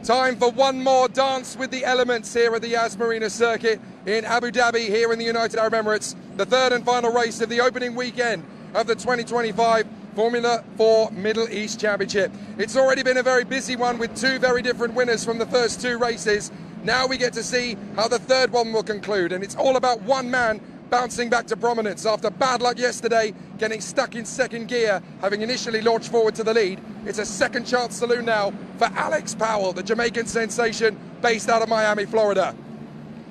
Time for one more dance with the elements here at the Marina circuit in Abu Dhabi here in the United Arab Emirates. The third and final race of the opening weekend of the 2025 Formula 4 Middle East Championship. It's already been a very busy one with two very different winners from the first two races. Now we get to see how the third one will conclude, and it's all about one man bouncing back to prominence after bad luck yesterday, getting stuck in second gear, having initially launched forward to the lead. It's a second chance saloon now for Alex Powell, the Jamaican sensation based out of Miami, Florida.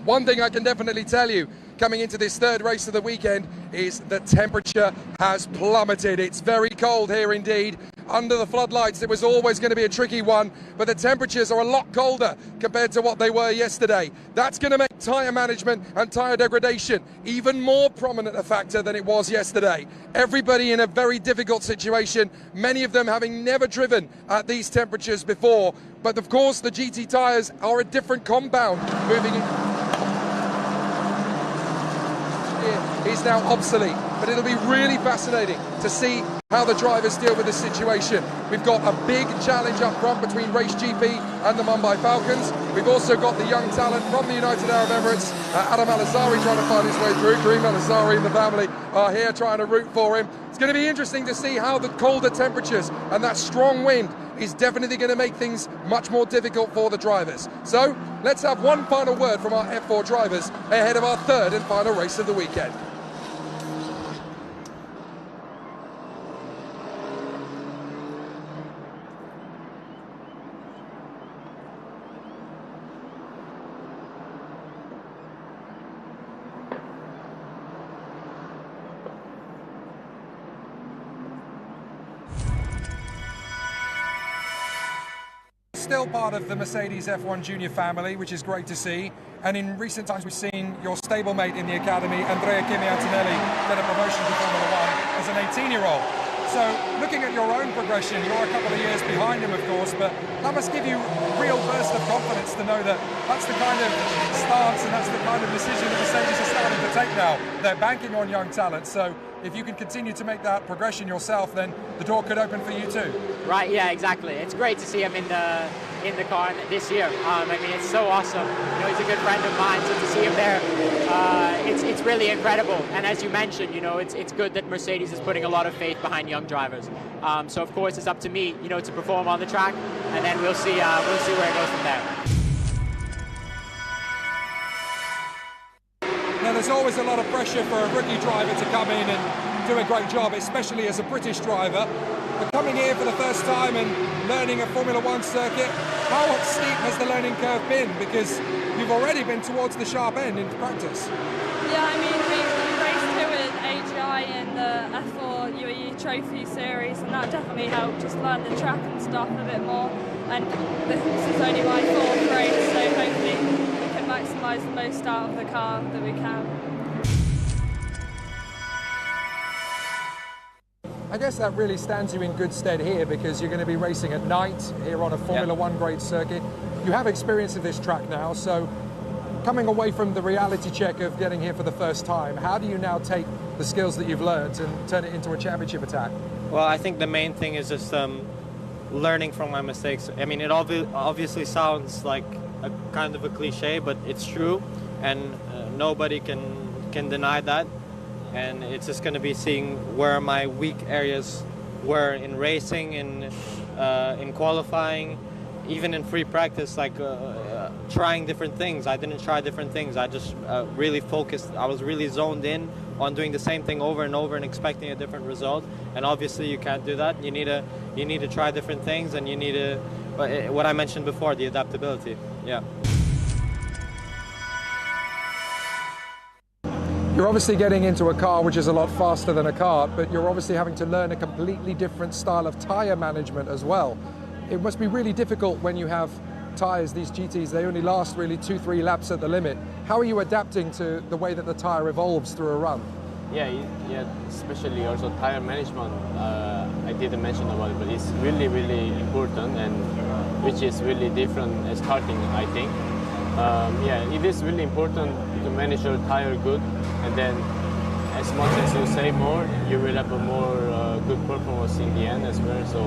One thing I can definitely tell you coming into this third race of the weekend is the temperature has plummeted. It's very cold here indeed. Under the floodlights, it was always going to be a tricky one, but the temperatures are a lot colder compared to what they were yesterday. That's going to make tyre management and tyre degradation even more prominent a factor than it was yesterday. Everybody in a very difficult situation, many of them having never driven at these temperatures before. But of course, the GT tyres are a different compound moving in. Is now obsolete, but it'll be really fascinating to see how the drivers deal with the situation. We've got a big challenge up front between Race GP and the Mumbai Falcons. We've also got the young talent from the United Arab Emirates, Adam Al-Azari, trying to find his way through. Kareem Al-Azari and the family are here trying to root for him. It's going to be interesting to see how the colder temperatures and that strong wind is definitely going to make things much more difficult for the drivers. So let's have one final word from our F4 drivers ahead of our third and final race of the weekend. Still part of the Mercedes F1 Junior family, which is great to see. And in recent times, we've seen your stablemate in the academy, Andrea Kimi Antonelli, get a promotion to Formula 1 as an 18-year-old. So looking at your own progression, you're a couple of years behind him, of course, but that must give you a real burst of confidence to know that that's the kind of stance and that's the kind of decision that Mercedes is starting to take now. They're banking on young talent, so if you can continue to make that progression yourself, then the door could open for you too. Right, yeah, exactly. It's great to see him in the car this year. I mean, it's so awesome. You know, he's a good friend of mine, so to see him there, it's really incredible. And as you mentioned, you know, it's good that Mercedes is putting a lot of faith behind young drivers. So of course, it's up to me, you know, to perform on the track, and then we'll see where it goes from there. Now, there's always a lot of pressure for a rookie driver to come in and do a great job, especially as a British driver. But coming here for the first time and learning a Formula 1 circuit, how steep has the learning curve been? Because you've already been towards the sharp end in practice. Yeah, I mean, we raced here with AGI in the F4 UAE Trophy Series, and that definitely helped just learn the track and stuff a bit more. And this is only my fourth race, so hopefully maximise the most out of the car that we can. I guess that really stands you in good stead here because you're going to be racing at night here on a Formula 1 grade circuit. You have experience of this track now, so coming away from the reality check of getting here for the first time, how do you now take the skills that you've learned and turn it into a championship attack? Well, I think the main thing is just learning from my mistakes. I mean, it obviously sounds like a kind of a cliche, but it's true, and nobody can deny that. And it's just going to be seeing where my weak areas were in racing, in qualifying, even in free practice, like trying different things. I didn't try different things. I just really focused. I was really zoned in on doing the same thing over and over and expecting a different result. And obviously, you can't do that. You need to try different things, and you need to. What I mentioned before, the adaptability. Yeah. You're obviously getting into a car which is a lot faster than a kart, but you're obviously having to learn a completely different style of tyre management as well. It must be really difficult when you have tyres, these GTs, they only last really 2-3 laps at the limit. How are you adapting to the way that the tyre evolves through a run? Yeah, especially also tyre management. I didn't mention about it, but it's really, really important, and which is really different as karting, I think. Yeah, it is really important to manage your tyre good, and then as much as you save more, you will have a more good performance in the end as well. So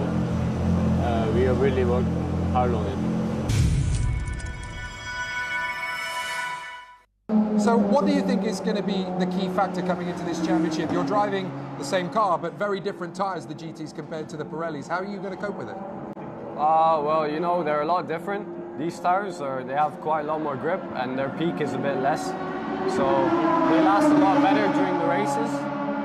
we are really working hard on it. So what do you think is going to be the key factor coming into this championship? You're driving the same car, but very different tyres, the GTs compared to the Pirellis. How are you going to cope with it? Well, you know, they're a lot different. These tires, they have quite a lot more grip and their peak is a bit less. So they last a lot better during the races.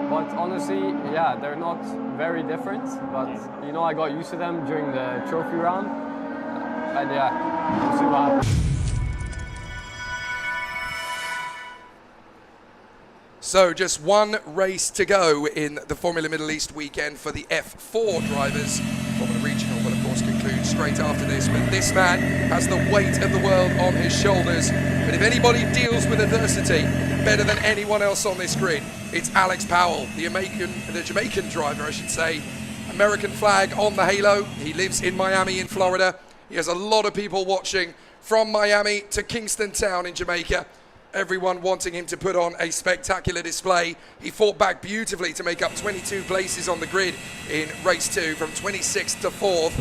But honestly, yeah, they're not very different. But, you know, I got used to them during the trophy round. And yeah, we'll see what happens. So just one race to go in the Formula Middle East weekend for the F4 drivers. Formula Regional will of course conclude straight after this, but this man has the weight of the world on his shoulders. But if anybody deals with adversity better than anyone else on this grid, it's Alex Powell, the Jamaican driver, I should say. American flag on the halo. He lives in Miami in Florida. He has a lot of people watching from Miami to Kingston Town in Jamaica. Everyone wanting him to put on a spectacular display. He fought back beautifully to make up 22 places on the grid in race 2 from 26th to 4th.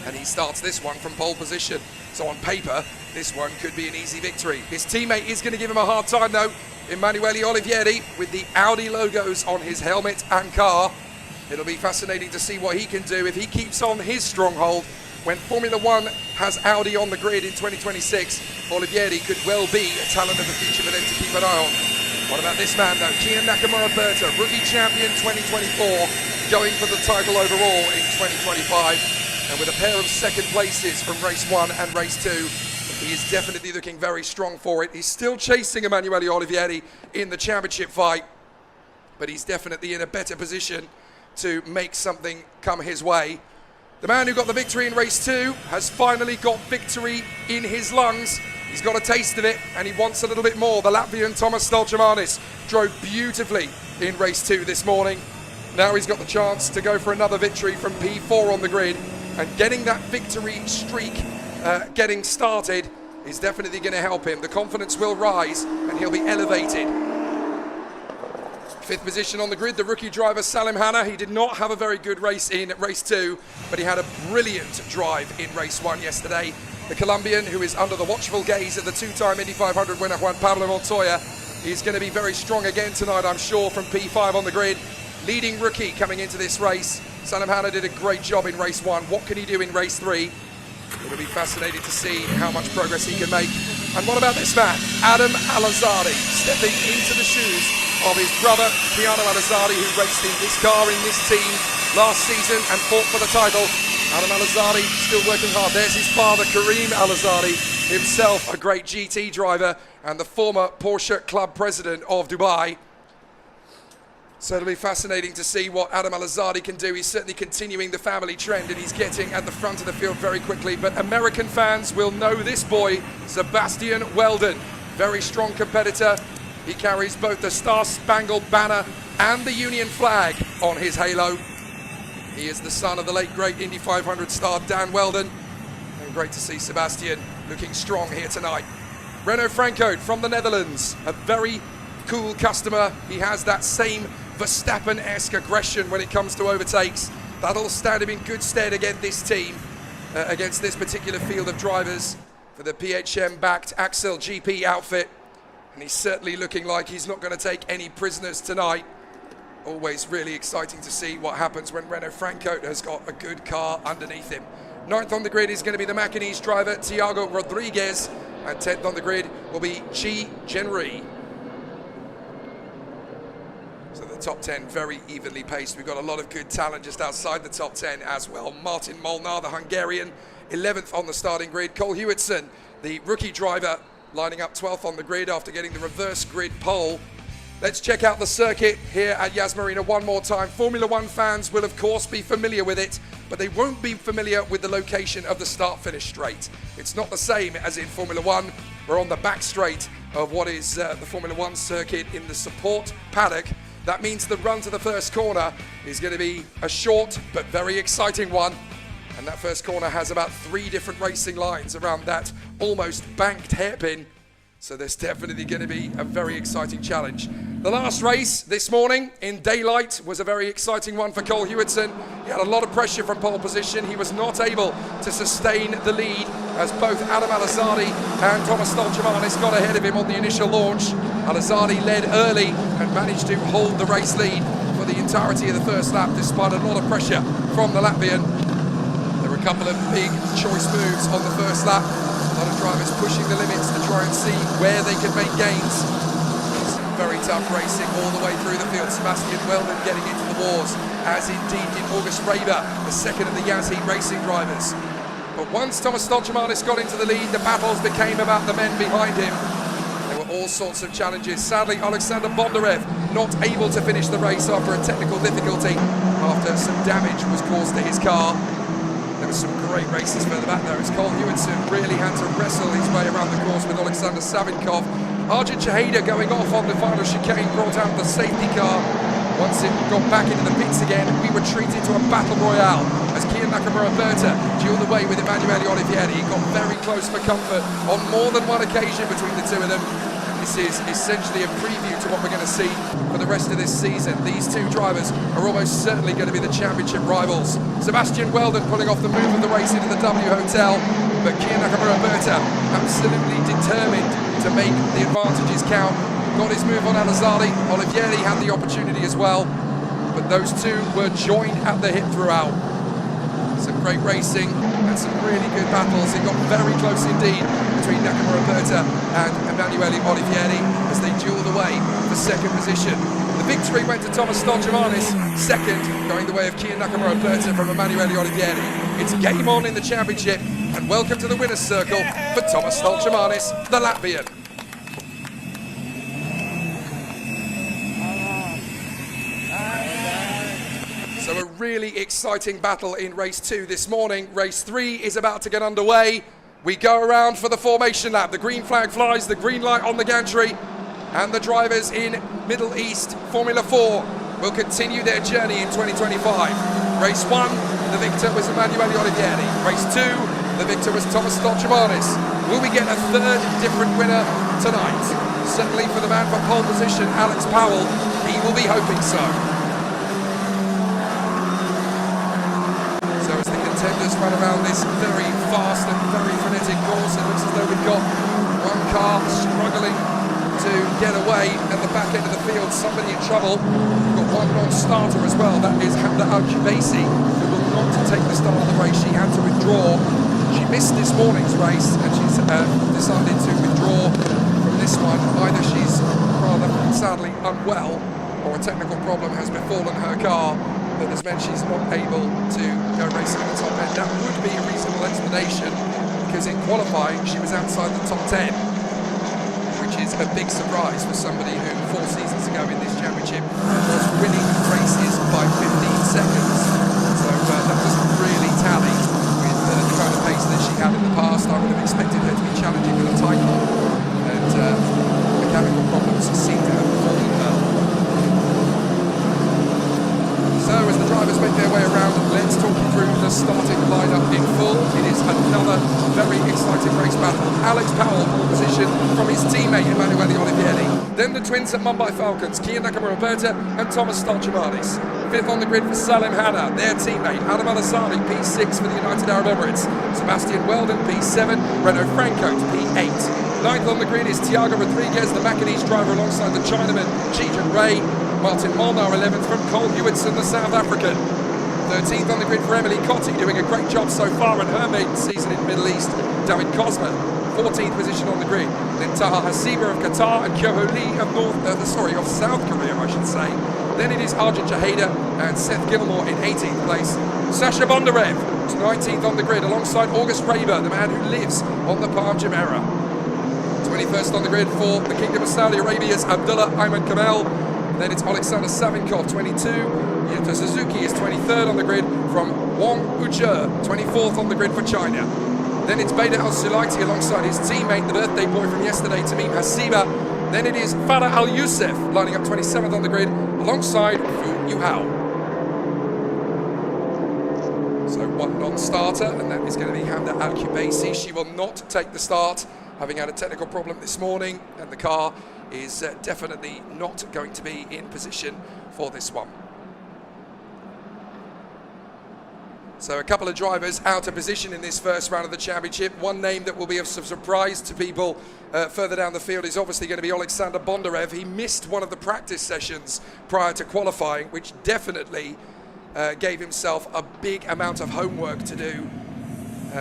And he starts this one from pole position. So on paper, this one could be an easy victory. His teammate is going to give him a hard time though. Emanuele Olivieri with the Audi logos on his helmet and car. It'll be fascinating to see what he can do if he keeps on his stronghold. When Formula One has Audi on the grid in 2026, Olivieri could well be a talent of the future for them to keep an eye on. What about this man though? Kian Nakamura-Berta, rookie champion 2024, going for the title overall in 2025. And with a pair of second places from race 1 and race 2, he is definitely looking very strong for it. He's still chasing Emanuele Olivieri in the championship fight, but he's definitely in a better position to make something come his way. The man who got the victory in race 2 has finally got victory in his lungs. He's got a taste of it and he wants a little bit more. The Latvian Tomas Stolčemanis drove beautifully in race 2 this morning. Now he's got the chance to go for another victory from P4 on the grid, and getting that victory streak getting started is definitely going to help him. The confidence will rise and he'll be elevated. 5th position on the grid, the rookie driver Salim Hanna. He did not have a very good race in race 2, but he had a brilliant drive in race 1 yesterday. The Colombian, who is under the watchful gaze of the 2-time Indy 500 winner Juan Pablo Montoya, is going to be very strong again tonight, I'm sure, from P5 on the grid. Leading rookie coming into this race. Salim Hanna did a great job in race 1. What can he do in race 3? It'll be fascinating to see how much progress he can make. And what about this man, Adam Al-Azadi, stepping into the shoes of his brother, Piano Al-Azadi, who raced in this car, in this team last season and fought for the title. Adam Al-Azadi still working hard. There's his father, Kareem Al-Azadi, himself a great GT driver and the former Porsche Club president of Dubai. So it'll be fascinating to see what Adam Al-Azadi can do. He's certainly continuing the family trend and he's getting at the front of the field very quickly. But American fans will know this boy, Sebastian Weldon. Very strong competitor. He carries both the Star-Spangled Banner and the Union flag on his halo. He is the son of the late great Indy 500 star Dan Weldon. And great to see Sebastian looking strong here tonight. Renault Franco from the Netherlands, a very cool customer. He has that same Verstappen-esque aggression when it comes to overtakes. That'll stand him in good stead against this team, against this particular field of drivers for the PHM-backed Axel GP outfit. And he's certainly looking like he's not going to take any prisoners tonight. Always really exciting to see what happens when Renault Franco has got a good car underneath him. 9th on the grid is going to be the Macanese driver, Tiago Rodriguez. And 10th on the grid will be Chi Genry. So the top 10 very evenly paced. We've got a lot of good talent just outside the top 10 as well. Martin Molnar, the Hungarian, 11th on the starting grid. Cole Hewitson, the rookie driver, lining up 12th on the grid after getting the reverse grid pole. Let's check out the circuit here at Yas Marina one more time. Formula One fans will of course be familiar with it, but they won't be familiar with the location of the start-finish straight. It's not the same as in Formula One. We're on the back straight of what is the Formula One circuit in the support paddock. That means the run to the first corner is going to be a short but very exciting one. And that first corner has about 3 different racing lines around that almost banked hairpin. So there's definitely going to be a very exciting challenge. The last race this morning in daylight was a very exciting one for Cole Hewitson. He had a lot of pressure from pole position. He was not able to sustain the lead as both Adam Alazadi and Thomas Stolchemanis got ahead of him on the initial launch. Alazadi led early and managed to hold the race lead for the entirety of the first lap despite a lot of pressure from the Latvian. There were a couple of big choice moves on the first lap. A lot of drivers pushing the limits to try and see where they could make gains. Some very tough racing all the way through the field. Sebastian Weldon getting into the wars, as indeed did August Raber, the second of the Yazzie racing drivers. But once Thomas Stolchemanis got into the lead, the battles became about the men behind him. There were all sorts of challenges. Sadly, Alexander Bondarev not able to finish the race after a technical difficulty, after some damage was caused to his car. There were some great races further back there as Cole Hewinson really had to wrestle his way around the course with Alexander Savinkov. Arjun Chaheda going off on the final chicane brought out the safety car. Once it got back into the pits again, we were treated to a battle royale as Kian Nakamura-Berta dueled away with Emanuele Olivieri. He got very close for comfort on more than one occasion between the two of them. This is essentially a preview to what we're going to see for the rest of this season. These two drivers are almost certainly going to be the championship rivals. Sebastian Weldon pulling off the move of the race into the W Hotel, but Kian Nakamura-Berta absolutely determined to make the advantages count. Got his move on Alazadi. Olivieri had the opportunity as well, but those two were joined at the hip throughout. Some great racing and some really good battles. It got very close indeed between Nakamura-Berta and Emanuele Olivieri as they duelled away for second position. The victory went to Thomas Stolchemanis, second going the way of Kian Nakamura-Berta from Emanuele Olivieri. It's game on in the championship, and welcome to the winner's circle for Thomas Stolchemanis, the Latvian. So a really exciting battle in race 2 this morning. Race 3 is about to get underway. We go around for the formation lap. The green flag flies, the green light on the gantry, and the drivers in Middle East Formula 4 will continue their journey in 2025. Race 1, the victor was Emanuele Olivieri. Race 2, the victor was Thomas Stolchemanis. Will we get a third different winner tonight? Certainly for the man for pole position, Alex Powell, he will be hoping so. So as the contenders run around this very fast and very frenetic course, it looks as though we've got one car struggling to get away at the back end of the field, somebody in trouble. We've got one non-starter as well, that is Hamda Al-Kubaisi, who will not take the start of the race. She had to withdraw. She missed this morning's race and she's decided to withdraw from this one. Either she's rather sadly unwell or a technical problem has befallen her car that has meant she's not able to go racing at the top end. That would be a reasonable explanation, because in qualifying she was outside the top 10, which is a big surprise for somebody who 4 seasons ago in this championship was winning races by 15 seconds. So that doesn't really tally with the kind of pace that she had in the past. I would have expected her to be challenging for the title, and mechanical problems seem to have befallen her. So as the drivers make their way around, let's talk you through the starting lineup in full. It is another very exciting race battle. Alex Powell pole position from his teammate Emanuele Olivieri. Then the twins at Mumbai Falcons, Kian Nakamura-Berta and Thomas Stolchemanis. Fifth on the grid for Salim Hanna, their teammate. Adam Alazadi, P6 for the United Arab Emirates. Sebastian Weldon, P7. Renaud Franco, P8. Ninth on the grid is Tiago Rodriguez, the Macanese driver alongside the Chinaman Ji-Jun Ray. Martin Molnar, 11th from Cole Hewinson, the South African. 13th on the grid for Emily Cotti, doing a great job so far in her maiden season in Middle East. David Kozma, 14th position on the grid. Then Taha Hasiba of Qatar and Kyoho Lee of South Korea, I should say. Then it is Arjun Chaheda and Seth Gilmore in 18th place. Sasha Bondarev, 19th on the grid, alongside August Raber, the man who lives on the Palm Jumeirah. 21st on the grid for the Kingdom of Saudi Arabia's Abdullah Ayman Kamel. Then it's Alexander Savinkov, 22. Yuta Suzuki is 23rd on the grid from Wang Ujie, 24th on the grid for China. Then it's Bader Al-Sulaiti alongside his teammate, the birthday boy from yesterday, Tamim Hasiba. Then it is Farah Al-Youssef lining up 27th on the grid alongside Fu Yuhao. So one non-starter, and that is going to be Hamda Al-Kubaisi. She will not take the start, having had a technical problem this morning, and the car is definitely not going to be in position for this one. So a couple of drivers out of position in this first round of the championship. One name that will be of some surprise to people further down the field is obviously going to be Alexander Bondarev. He missed one of the practice sessions prior to qualifying, which definitely gave himself a big amount of homework to do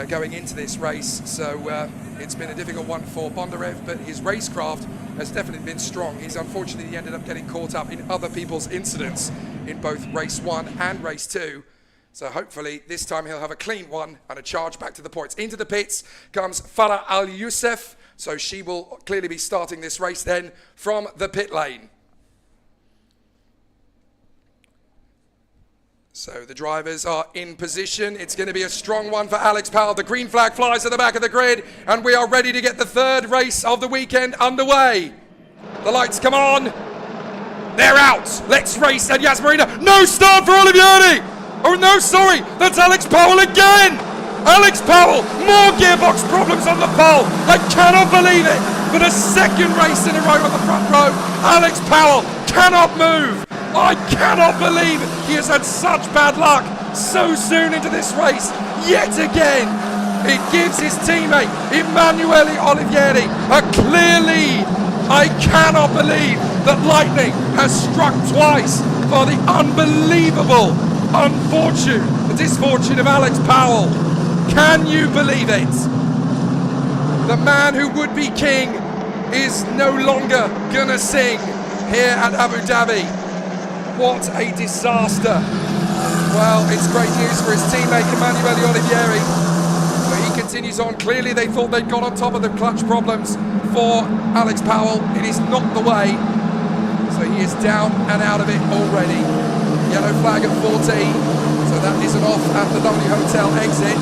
going into this race. So it's been a difficult one for Bondarev, but his racecraft has definitely been strong. He's unfortunately ended up getting caught up in other people's incidents in both race 1 and race 2. So hopefully this time he'll have a clean one and a charge back to the points. Into the pits comes Farah Al-Youssef. So she will clearly be starting this race then from the pit lane. So the drivers are in position. It's going to be a strong one for Alex Powell. The green flag flies at the back of the grid, and we are ready to get the third race of the weekend underway. The lights come on. They're out. Let's race. And Yas Marina. No start for Olivieri. Oh no, sorry, that's Alex Powell again! Alex Powell, more gearbox problems on the pole. I cannot believe it. For the second race in a row on the front row, Alex Powell cannot move. I cannot believe he has had such bad luck so soon into this race. Yet again, it gives his teammate, Emanuele Olivieri, a clear lead. I cannot believe that lightning has struck twice for the unbelievable the disfortune of Alex Powell. Can you believe it? The man who would be king is no longer gonna sing here at Abu Dhabi. What a disaster. Well, it's great news for his teammate Emanuele Olivieri. So he continues on. Clearly they thought they'd got on top of the clutch problems for Alex Powell. It is not the way. So he is down and out of it already. Yellow flag at 14, so that is an off at the W Hotel exit.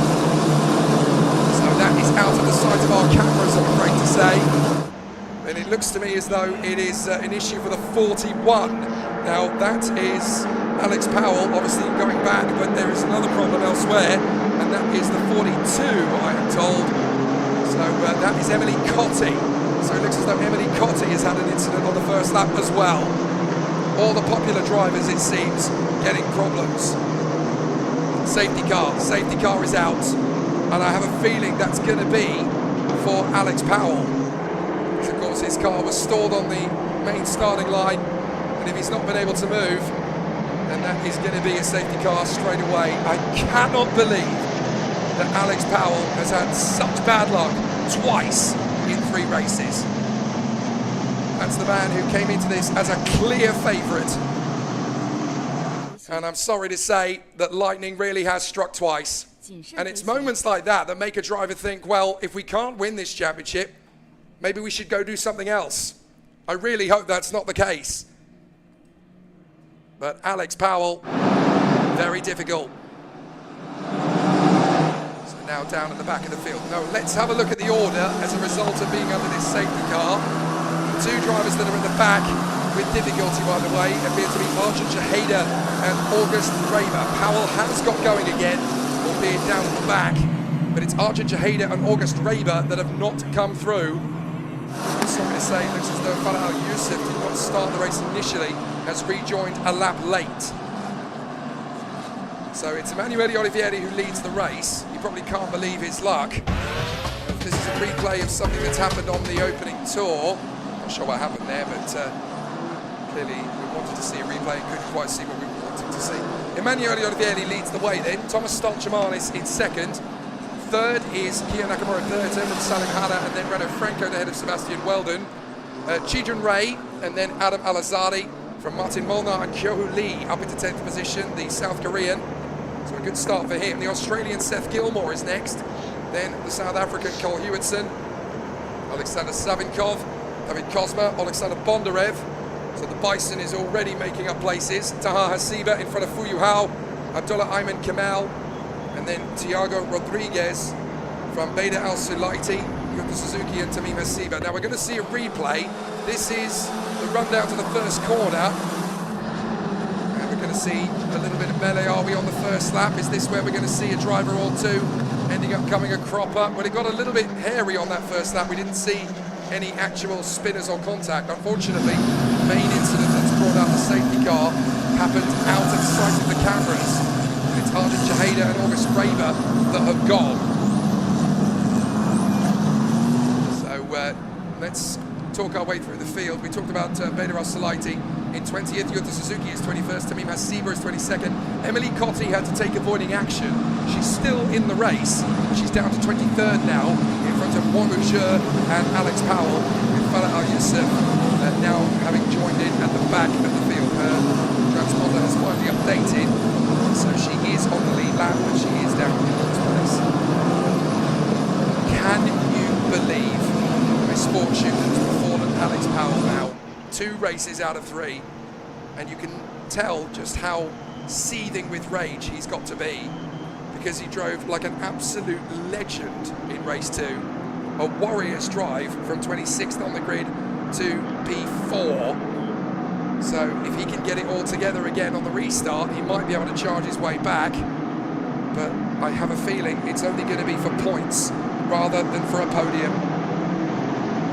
So that is out of the sight of our cameras, I'm afraid to say. And it looks to me as though it is an issue for the 41. Now that is Alex Powell obviously going back, but there is another problem elsewhere, and that is the 42, I am told. So that is Emily Cotti. So it looks as though Emily Cotti has had an incident on the first lap as well. All the popular drivers, it seems, getting problems. Safety car is out. And I have a feeling that's going to be for Alex Powell. Because of course his car was stalled on the main starting line. And if he's not been able to move, then that is going to be a safety car straight away. I cannot believe that Alex Powell has had such bad luck twice in 3 races. That's the man who came into this as a clear favourite. And I'm sorry to say that lightning really has struck twice. And it's moments like that that make a driver think, well, if we can't win this championship, maybe we should go do something else. I really hope that's not the case. But Alex Powell, very difficult. So now down at the back of the field. No, let's have a look at the order as a result of being under this safety car. 2 drivers that are in the back with difficulty, by the way, appear to be Arjun Jaheda and August Raber. Powell has got going again, albeit down at the back, but it's Arjun Jaheda and August Raber that have not come through. Sorry to say, it looks as though Farah Al-Youssef did not start the race initially, has rejoined a lap late. So it's Emanuele Olivieri who leads the race. He probably can't believe his luck. This is a replay of something that's happened on the opening tour. Not sure what happened there, but clearly we wanted to see a replay and couldn't quite see what we were wanting to see. Emanuele Olivieri leads the way then. Thomas Stolchamanis in second. Third is Kia Nakamura Derta from Salim Hanna, and then Renault Franco ahead of Sebastian Weldon. Chijun Ray, and then Adam Al-Azadi from Martin Molnar and Kyohu Lee up into 10th position, the South Korean. So a good start for him. The Australian Seth Gilmore is next. Then the South African Cole Hewitson, Alexander Savinkov, David Kozma, Alexander Bondarev. So the Bison is already making up places. Taha Hasiba in front of Fuyu Hao, Abdullah Ayman Kamal, and then Tiago Rodriguez from Beda Al Sulaiti, Yuta Suzuki and Tamim Hasiba. Now we're going to see a replay. This is the rundown to the first corner. And we're going to see a little bit of melee. Are we on the first lap? Is this where we're going to see a driver or two ending up coming a crop up? Well, it got a little bit hairy on that first lap. We didn't see any actual spinners or contact. Unfortunately, the main incident that's brought out the safety car happened out of sight of the cameras. It's Arjun Chaheda and August Raber that have gone. So let's talk our way through the field. We talked about Beda Salaiti in 20th, Yuta Suzuki is 21st, Tamim Hasiba is 22nd. Emily Cotti had to take avoiding action. She's still in the race. She's down to 23rd now, in front of Wangu Zhe and Alex Powell, with Farah Al-Youssef now having joined in at the back of the field. Her transponder has finally updated, so she is on the lead lap, but she is down in last place. Can you believe the misfortune that has befallen Alex Powell now? 2 races out of 3, and you can tell just how seething with rage he's got to be, because he drove like an absolute legend in race 2. A warrior's drive from 26th on the grid to P4. So if he can get it all together again on the restart, he might be able to charge his way back, but I have a feeling it's only going to be for points rather than for a podium.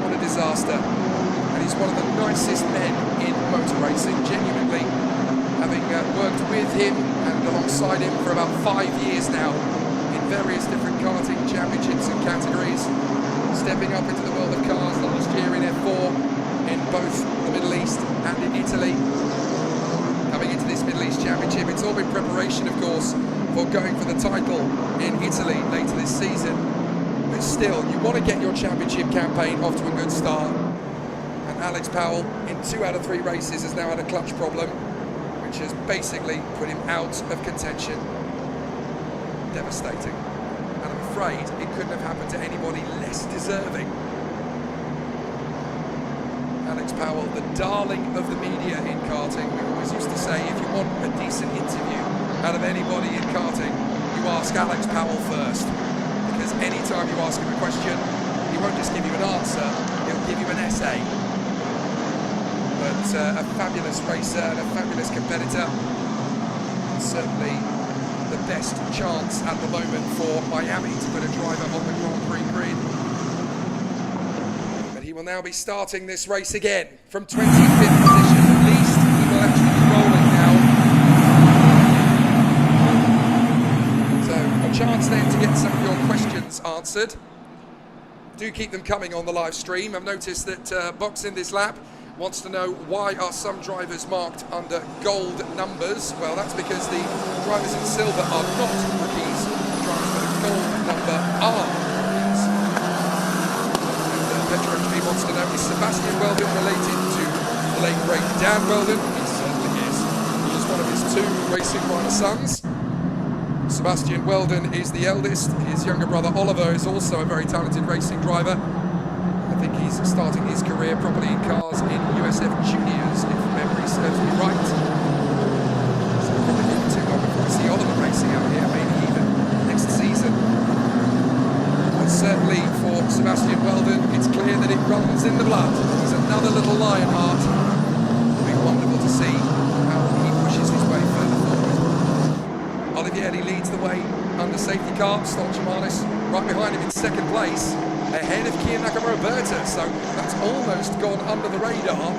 What a disaster. And he's one of the nicest men in motor racing, genuinely, having worked with him and alongside him for about 5 years now in various different karting championships and categories, stepping up into the world of cars last year in F4 in both the Middle East and in Italy. Coming into this Middle East Championship, it's all been preparation, of course, for going for the title in Italy later this season. But still, you want to get your championship campaign off to a good start. And Alex Powell, in 2 out of 3 races, has now had a clutch problem, which has basically put him out of contention. Devastating. And I'm afraid it couldn't have happened to anybody less deserving. Alex Powell, the darling of the media in karting. We always used to say, if you want a decent interview out of anybody in karting, you ask Alex Powell first. Because any time you ask him a question, he won't just give you an answer, he'll give you an essay. But a fabulous racer and a fabulous competitor. Certainly the best chance at the moment for Miami to put a driver on the Grand Prix grid. But he will now be starting this race again from 25th position. At least he will actually be rolling now. So a chance then to get some of your questions answered. Do keep them coming on the live stream. I've noticed that Box in this lap wants to know, why are some drivers marked under gold numbers? Well, that's because the drivers in silver are not rookies. The drivers with a gold number are rookies. And Petro HB wants to know, is Sebastian Weldon related to the late great Dan Weldon? He certainly is. He is one of his 2 racing rider sons. Sebastian Weldon is the eldest. His younger brother Oliver is also a very talented racing driver. I think he's starting his career properly in cars in USF Juniors, if memory serves me right. So probably not too long before we see Oliver racing out here, maybe even next season. But certainly for Sebastian Weldon, it's clear that it runs in the blood. He's another little Lionheart. It'll be wonderful to see how he pushes his way further forward. Olivieri leads the way under safety car. Stolchamanis right behind him in 2nd place, ahead of Kia Nakamura-Berta, so that's almost gone under the radar.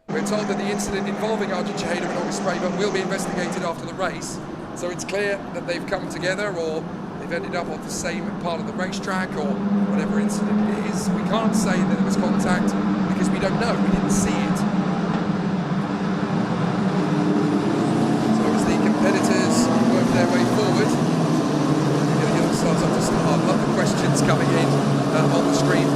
We're told that the incident involving Arjun Chaheda and August Raber will be investigated after the race, so it's clear that they've come together, or they've ended up on the same part of the racetrack, or whatever incident it is. We can't say that there was contact because we don't know, we didn't see it. So as the competitors work their way forward, starts off to start. A lot of questions coming in on the screen.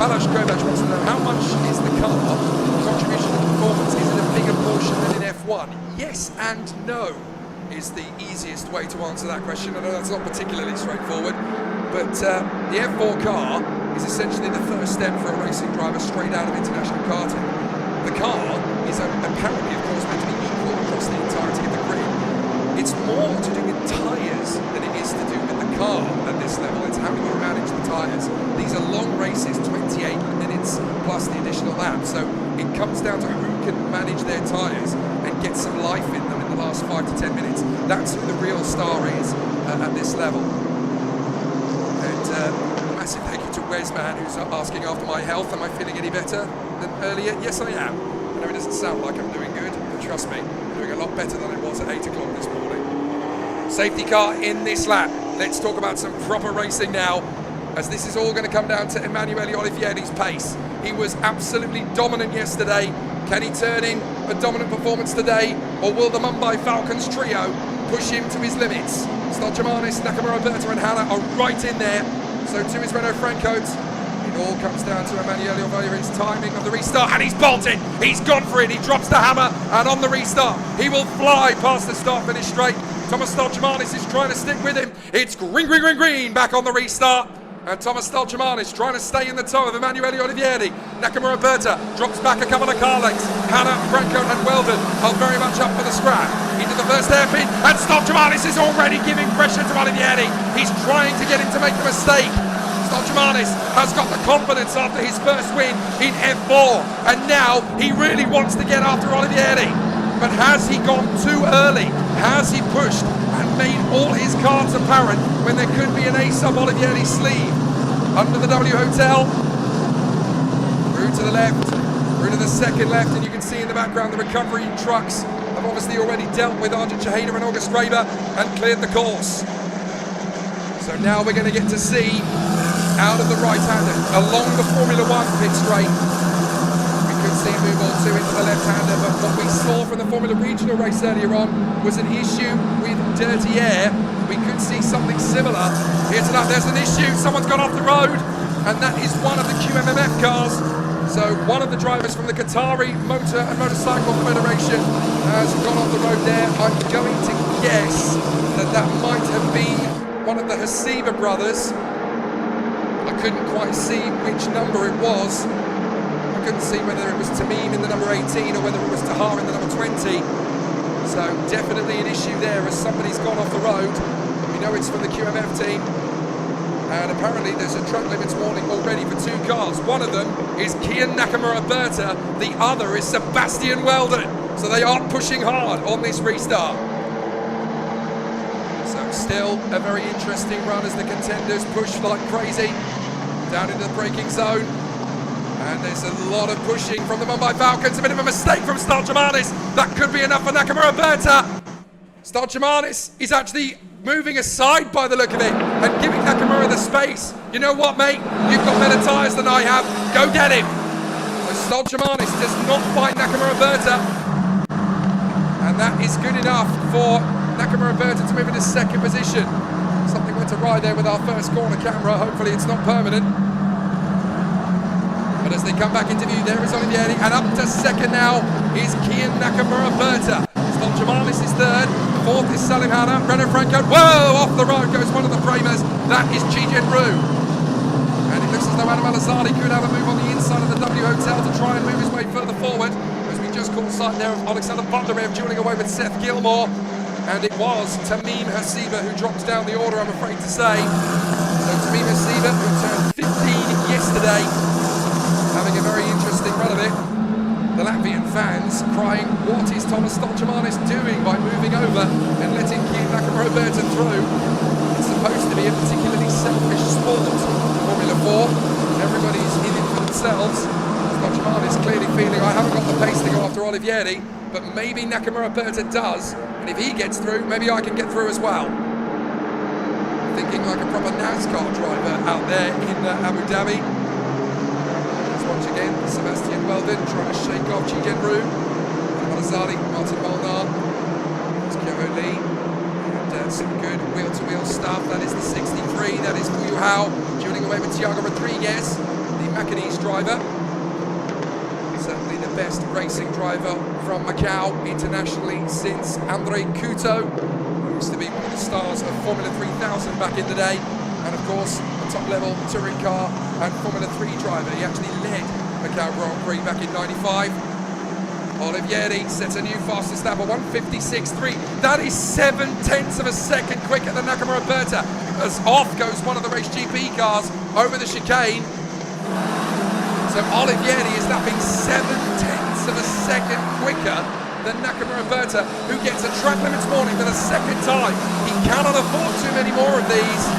Balazs Kovac wants to know, how much is the car contribution to performance? Is it a bigger portion than in F1? Yes and no is the easiest way to answer that question. I know that's not particularly straightforward, but the F4 car is essentially the first step for a racing driver straight out of international karting. The car is apparently, of course, meant to be equal across the entirety of the grid. It's more to do with tyres than it is to do with the car at this level. It's how you manage the tyres. These are long races, 28 minutes plus the additional lap. So it comes down to who can manage their tyres and get some life in them in the last 5 to 10 minutes. That's who the real star is at this level. And a massive thank you to Wesman, who's asking after my health. Am I feeling any better than earlier? Yes, I am. I know it doesn't sound like I'm doing good, but trust me, I'm doing a lot better than I was at 8 o'clock this morning. Safety car in this lap. Let's talk about some proper racing now, as this is all going to come down to Emanuele Olivieri's pace. He was absolutely dominant yesterday. Can he turn in a dominant performance today, or will the Mumbai Falcons trio push him to his limits? Stolgimanis, Nakamura, Berta and Hanna are right in there. So too is Renault Franco's. It all comes down to Emanuele Olivieri's timing of the restart, and he's bolted. He's gone for it. He drops the hammer, and on the restart, he will fly past the start-finish straight. Thomas Stolgimanis is trying to stick with him. It's green, green, green, green back on the restart. And Thomas Stolgimanis trying to stay in the toe of Emanuele Olivieri. Nakamura Berta drops back a couple of car lengths. Hanna, Franco and Weldon are very much up for the scrap. Into the first hairpin, and Stolgimanis is already giving pressure to Olivieri. He's trying to get him to make the mistake. Stolgimanis has got the confidence after his first win in F4, and now he really wants to get after Olivieri. But has he gone too early? Has he pushed and made all his cards apparent when there could be an ace up Olivieri's sleeve? Under the W Hotel, through to the left, through to the second left, and you can see in the background the recovery trucks have obviously already dealt with Arjun Chaheda and August Raber and cleared the course. So now we're going to get to see out of the right-hander along the Formula 1 pit straight. We could see move on two into the left-hander, but what we saw from the Formula Regional race earlier on was an issue with dirty air. We could see something similar here tonight. There's an issue, someone's gone off the road, and that is one of the QMMF cars. So one of the drivers from the Qatari Motor and Motorcycle Federation has gone off the road there. I'm going to guess that that might have been one of the Hasiba brothers. I couldn't quite see which number it was. I couldn't see whether it was Tamim in the number 18 or whether it was Tahar in the number 20. So definitely an issue there as somebody's gone off the road. We know it's from the QMF team. And apparently there's a track limits warning already for two cars. One of them is Kian Nakamura Berta, the other is Sebastian Weldon. So they are pushing hard on this restart. So still a very interesting run as the contenders push like crazy down into the braking zone. And there's a lot of pushing from the Mumbai Falcons. A bit of a mistake from Stolgimanis. That could be enough for Nakamura Berta. Stolgimanis is actually moving aside by the look of it and giving Nakamura the space. You know what, mate? You've got better tyres than I have. Go get him. So Stolgimanis does not fight Nakamura Berta. And that is good enough for Nakamura Berta to move into second position. Something went awry there with our first corner camera. Hopefully it's not permanent. But as they come back into view, there is Olivieri. And up to second now is Kian Nakamura Berta. Stolgimanis is third. Fourth is Salim Hanna. Renault Franco. Whoa! Off the road goes one of the framers. That is Chijen Ru. And it looks as though Adam Al-Azadi could have a move on the inside of the W Hotel to try and move his way further forward. As we just caught sight there of Alexander Butlerev dueling away with Seth Gilmore. And it was Tamim Hasiba who drops down the order, I'm afraid to say. So Tamim Hasiba, who turned 15 yesterday, having a very interesting run of it. The Latvian fans crying, what is Thomas Stolgimanis doing by moving over and letting Kian Nakamura Berta through? It's supposed to be a particularly selfish sport, Formula 4. Everybody's in it for themselves. Stolgimanis clearly feeling, I haven't got the pace to go after Olivieri, but maybe Nakamura Berta does, and if he gets through, maybe I can get through as well. Thinking like a proper NASCAR driver out there in Abu Dhabi. Once again, Sebastian Weldon trying to shake off Chijen Ru. Al-Azadi, Martin Molnar, Kyoho Lee, and some good wheel-to-wheel stuff. That is the 63, that is Fu Hao, dueling away with Thiago Rodriguez, the Macanese driver. Certainly the best racing driver from Macau internationally since Andre Couto, who used to be one of the stars of Formula 3000 back in the day. And of course, a top-level touring car and Formula 3 driver. He actually led Macau Grand Prix back in '95. Olivieri sets a new fastest lap of 1:56.3. That is 0.7 of a second quicker than Nakamura Berta. As off goes one of the Race GP cars over the chicane. So Olivieri is lapping 0.7 of a second quicker than Nakamura Berta, who gets a track limits warning for the second time. He cannot afford too many more of these.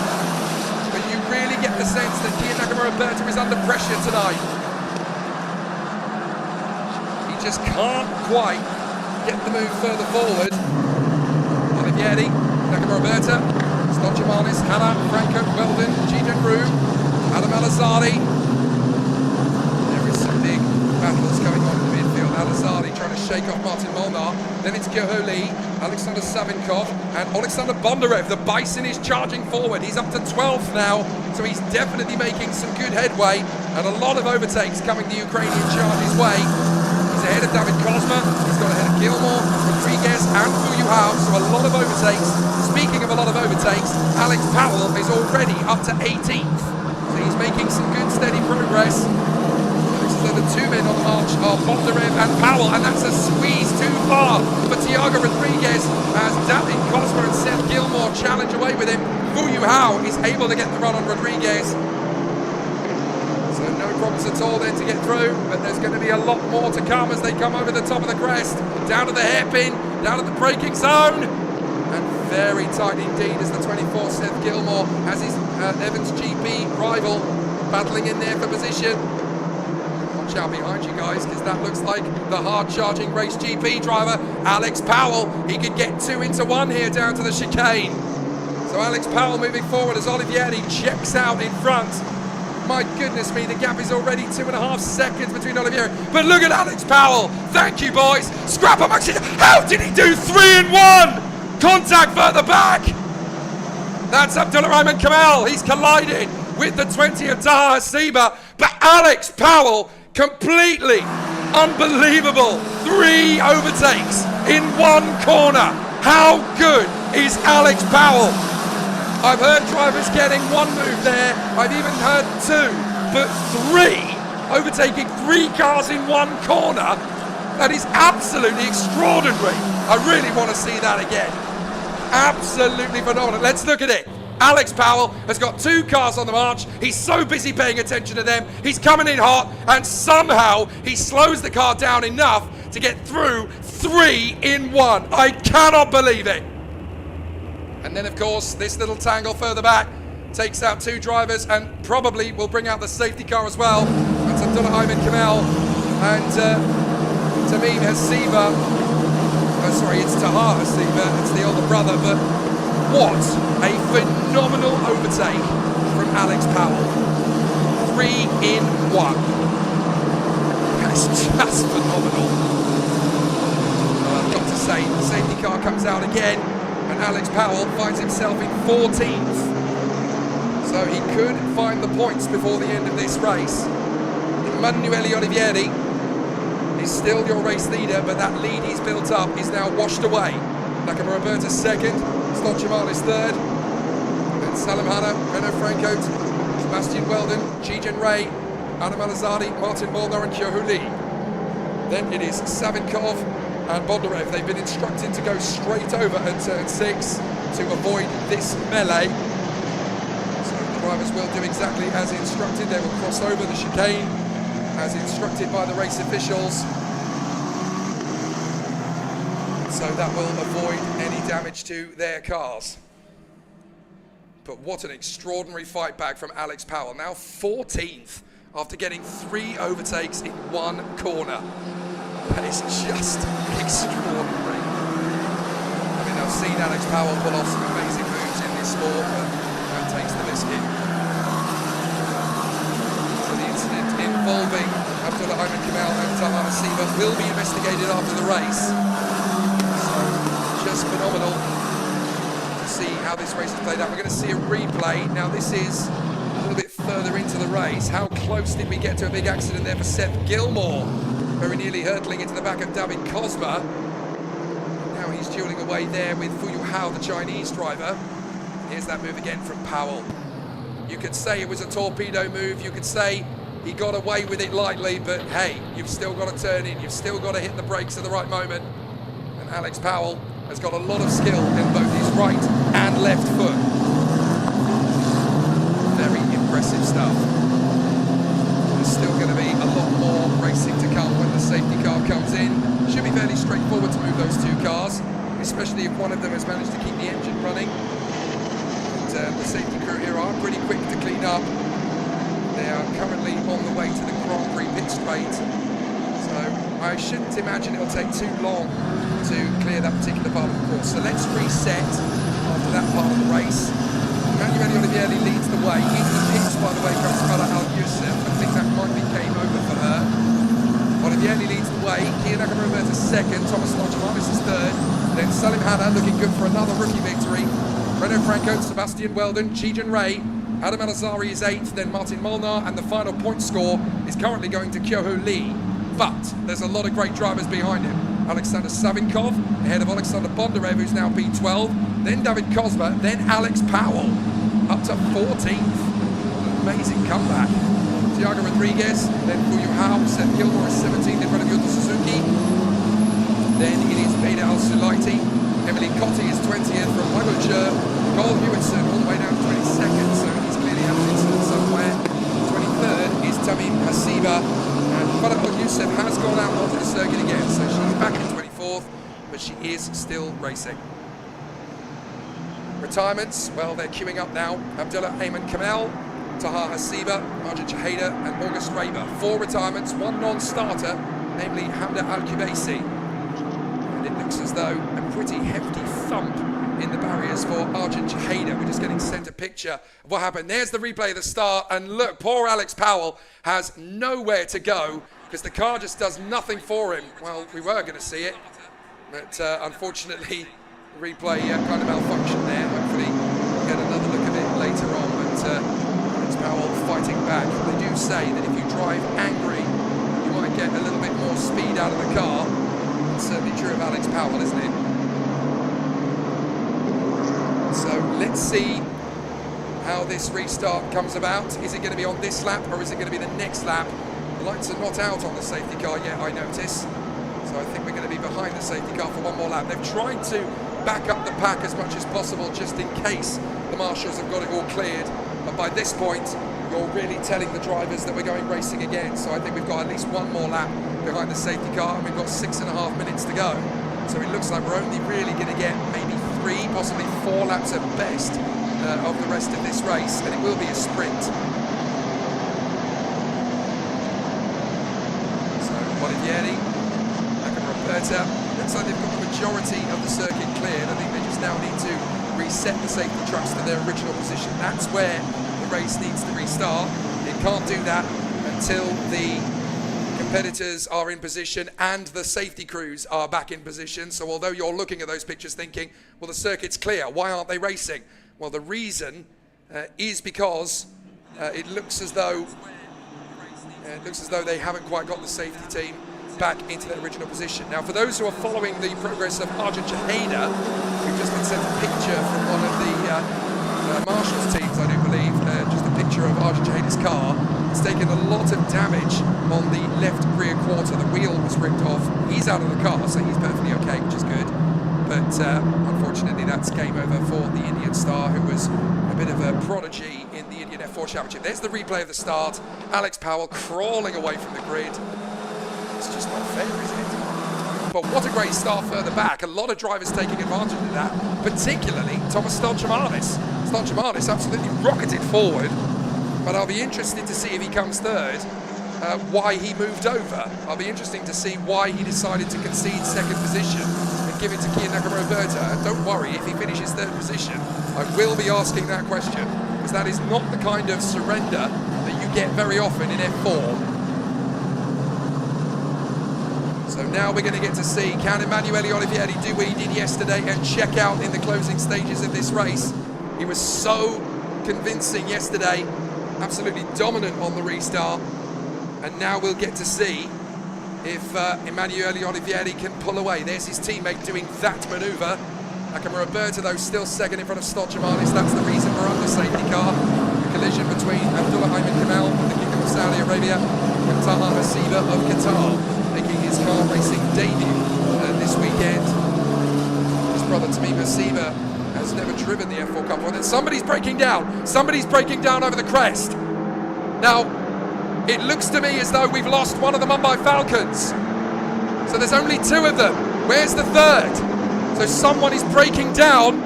Really get the sense that Kian Nakamura Berta is under pressure tonight. He just can't quite get the move further forward. Olivieri, Nakamura Roberta, Stodgiamanis, Hannah, Franco, Weldon, Gideon Rue, Adam Alazzardi. There is some big battles going on in the midfield. Alazzardi trying to shake off Martin Molnar. Then it's Kyoholi, Alexander Savinkov, and Alexander Bondarev. The Bison is charging forward. He's up to 12th now, so he's definitely making some good headway, and a lot of overtakes coming the Ukrainian charge's way. He's ahead of David Kozma. He's got ahead of Gilmore, Rodriguez, and Fuyuhao, so a lot of overtakes. Speaking of a lot of overtakes, Alex Powell is already up to 18th. So he's making some good, steady progress. So the two men on the march are Bondarev and Powell, and that's a squeeze too far for Tiago Rodriguez as David Kozma and Seth Gilmore challenge away with him. Fuyuhao is able to get the run on Rodriguez. So no problems at all then to get through, but there's going to be a lot more to come as they come over the top of the crest, down to the hairpin, down to the braking zone. And very tight indeed as the 24 Seth Gilmore has his Evans GP rival battling in there for position. Watch out behind you guys, because that looks like the hard-charging race GP driver, Alex Powell. He could get 2 into 1 here down to the chicane. So Alex Powell moving forward as Olivieri checks out in front. My goodness me, the gap is already 2.5 seconds between Olivieri. But look at Alex Powell. Thank you, boys. Scrap him. How did he do 3 in 1? Contact further back. That's Abdullah Rahman Kamal. He's collided with the 20 of Taha Hasiba. But Alex Powell, completely unbelievable. 3 overtakes in 1 corner. How good is Alex Powell? I've heard drivers getting 1 move there. I've even heard 2, but 3 overtaking 3 cars in 1 corner. That is absolutely extraordinary. I really want to see that again. Absolutely phenomenal. Let's look at it. Alex Powell has got 2 cars on the march. He's so busy paying attention to them. He's coming in hot, and somehow he slows the car down enough to get through 3 in 1. I cannot believe it. And then, of course, this little tangle further back takes out 2 drivers and probably will bring out the safety car as well. That's Abdullah Ayman Kamal and Tamim Hasiba. Sorry, it's Taha Hasiba, it's the older brother, but what a phenomenal overtake from Alex Powell. 3 in 1. That's just phenomenal. Well, I've got to say, the safety car comes out again, and Alex Powell finds himself in 14th. So he could find the points before the end of this race. Emanuele Olivieri is still your race leader, but that lead he's built up is now washed away. Nakama Roberta's 2nd, Stodgiamanis 3rd, then Salim Hanna, Renaud Franco, Sebastian Weldon, Gideon Ray, Adam Alazzardi, Martin Molnar and Kyoholi. Then it is Savinkov and Bondarev. They've been instructed to go straight over at turn 6 to avoid this melee. So the drivers will do exactly as instructed. They will cross over the chicane as instructed by the race officials. So that will avoid any damage to their cars. But what an extraordinary fight back from Alex Powell. Now 14th after getting 3 overtakes in 1 corner. That is just extraordinary. I mean, I've seen Alex Powell pull off some amazing moves in this sport, but that takes the biscuit. So the incident involving Abdullah Ayman Kamal and Taha Hasiba will be investigated after the race. So just phenomenal to see how this race is played out. We're going to see a replay. Now this is a little bit further into the race. How close did we get to a big accident there for Seth Gilmore? Very nearly hurtling into the back of David Kozma. Now he's dueling away there with Fuyuhao, the Chinese driver. Here's that move again from Powell. You could say it was a torpedo move. You could say he got away with it lightly, but hey, you've still got to turn in. You've still got to hit the brakes at the right moment. And Alex Powell has got a lot of skill in both his right and left foot. Very impressive stuff. There's still going to be a lot more racing to come when the safety car comes in. Should be fairly straightforward to move those 2 cars, especially if one of them has managed to keep the engine running. And the safety crew here are pretty quick to clean up. They are currently on the way to the Grand Prix pit straight. So I shouldn't imagine it'll take too long to clear that particular part of the course. So let's reset after that part of the race. Emanuele Olivieri leads the way. Into the pits, by the way, comes Farah Al-Youssef. I think that might be game over for her. Olivieri leads the way. Kia Nakamura second. Thomas Lodgemarvis is third. Then Salim Hanna looking good for another rookie victory. Renaud Franco, Sebastian Weldon, Chijin Ray. Adam Al-Azari is 8th, then Martin Molnar, and the final point score is currently going to Kyoho Lee. But there's a lot of great drivers behind him. Alexander Savinkov, ahead of Alexander Bondarev, who's now P12, then David Kozma, then Alex Powell, up to 14th. Amazing comeback. Thiago Rodriguez, then Fuyu Hao, Seth Gilmore is 17th in front of Yuto Suzuki. Then it is Beda Al-Sulaiti. Emily Cotti is 20th from Wagojur. Cole Hewitson all the way down to 22nd, so he's clearly had an incident somewhere. 23rd is Tamim Hasiba, and Farah Al-Youssef has gone out onto the circuit again, so she's back in 24th, but she is still racing. Retirements, well, they're queuing up now. Abdullah Ayman Kamel, Taha Hasiba, Arjun Chaheda, and August Raber. 4 retirements, 1 non-starter, namely Hamda Al-Kubaisi. And it looks as though a pretty hefty thump in the barriers for Arjun Chaheda. We're just getting sent a picture of what happened. There's the replay of the start, and look, poor Alex Powell has nowhere to go because the car just does nothing for him. Well, we were going to see it, but unfortunately, the replay kind of malfunctioned there. Hopefully, we'll get another look at it later on, but Alex Powell fighting back. They do say that if you drive angry, you might get a little bit more speed out of the car. It's certainly true of Alex Powell, isn't it? So let's see how this restart comes about. Is it going to be on this lap or is it going to be the next lap? The lights are not out on the safety car yet, I notice. So I think we're going to be behind the safety car for one more lap. They've tried to back up the pack as much as possible just in case the marshals have got it all cleared. But by this point, you're really telling the drivers that we're going racing again. So I think we've got at least one more lap behind the safety car, and we've got 6.5 minutes to go. So it looks like we're only really going to get maybe 3, possibly 4 laps at best of the rest of this race, and it will be a sprint. So Olivieri, Roberta, looks like they've got the majority of the circuit cleared. I think they just now need to reset the safety trucks to their original position. That's where the race needs to restart. It can't do that until the competitors are in position and the safety crews are back in position. So although you're looking at those pictures thinking, well, the circuit's clear, why aren't they racing? Well, the reason is because it looks as though they haven't quite got the safety team back into their original position. Now, for those who are following the progress of Arjun Chaheda, we've just been sent a picture from one of the Marshall's teams, I do believe, just a picture of Arjun Chaheda's car. It's taken a lot of damage on the left rear quarter. The wheel was ripped off. He's out of the car, so he's perfectly okay, which is good. But unfortunately, that's game over for the Indian star, who was a bit of a prodigy in the Indian F4 Championship. There's the replay of the start. Alex Powell crawling away from the grid. It's just not fair, is it? But what a great start further back. A lot of drivers taking advantage of that, particularly Thomas Stolchamanis. Stolchamanis absolutely rocketed forward, but I'll be interested to see if he comes third, why he moved over. I'll be interested to see why he decided to concede second position and give it to Kia Nakamura-Berta. And don't worry, if he finishes third position, I will be asking that question, because that is not the kind of surrender that you get very often in F4. So now we're going to get to see, can Emanuele Olivieri do what he did yesterday and check out in the closing stages of this race? He was so convincing yesterday, absolutely dominant on the restart, and now we'll get to see if Emanuele Olivieri can pull away. There's his teammate doing that manoeuvre. Nakamura-Berta, though, still second in front of Stolchamanis. That's the reason we're on the safety car. A collision between Abdullah Ayman Kamel of the Kingdom of Saudi Arabia and Taha Hasiba of Qatar, making his car racing debut this weekend. His brother Tamim Hasiba has never driven the F4 Cup before. Then somebody's breaking down. Somebody's breaking down over the crest. Now, it looks to me as though we've lost one of the Mumbai Falcons. So there's only 2 of them. Where's the third? So someone is breaking down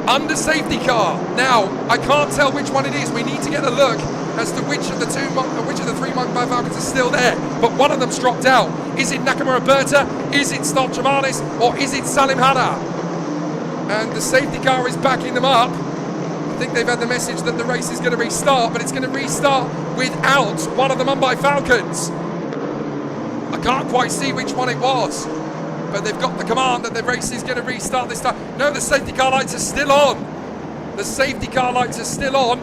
under safety car. Now, I can't tell which one it is. We need to get a look as to which of the 3 Mumbai Falcons are still there. But one of them's dropped out. Is it Nakamura-Berta? Is it Stolchamanis? Or is it Salim Hanna? and the safety car is backing them up. I think they've had the message that the race is going to restart, but it's going to restart without one of the Mumbai Falcons. I can't quite see which one it was, but they've got the command that the race is going to restart this time. No, the safety car lights are still on. The safety car lights are still on.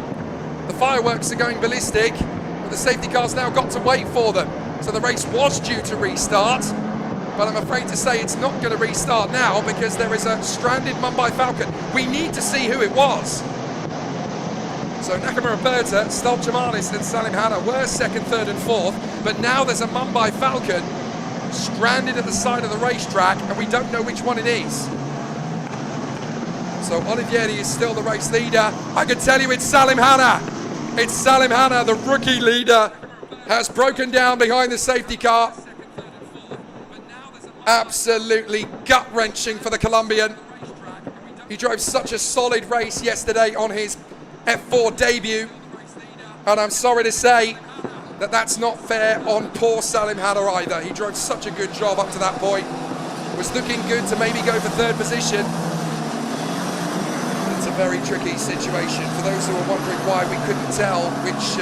The fireworks are going ballistic, but the safety car's now got to wait for them. So the race was due to restart, but I'm afraid to say it's not going to restart now because there is a stranded Mumbai Falcon. We need to see who it was. So Nakamura Berta, Stolchamanis and Salim Hanna were second, third and fourth, but now there's a Mumbai Falcon stranded at the side of the racetrack and we don't know which one it is. So Olivieri is still the race leader. I can tell you it's Salim Hanna. It's Salim Hanna, the rookie leader, has broken down behind the safety car. Absolutely gut-wrenching for the Colombian. He drove such a solid race yesterday on his F4 debut, and I'm sorry to say that that's not fair on poor Salim Hanna either. He drove such a good job up to that point. Was looking good to maybe go for third position. It's a very tricky situation. For those who are wondering why we couldn't tell which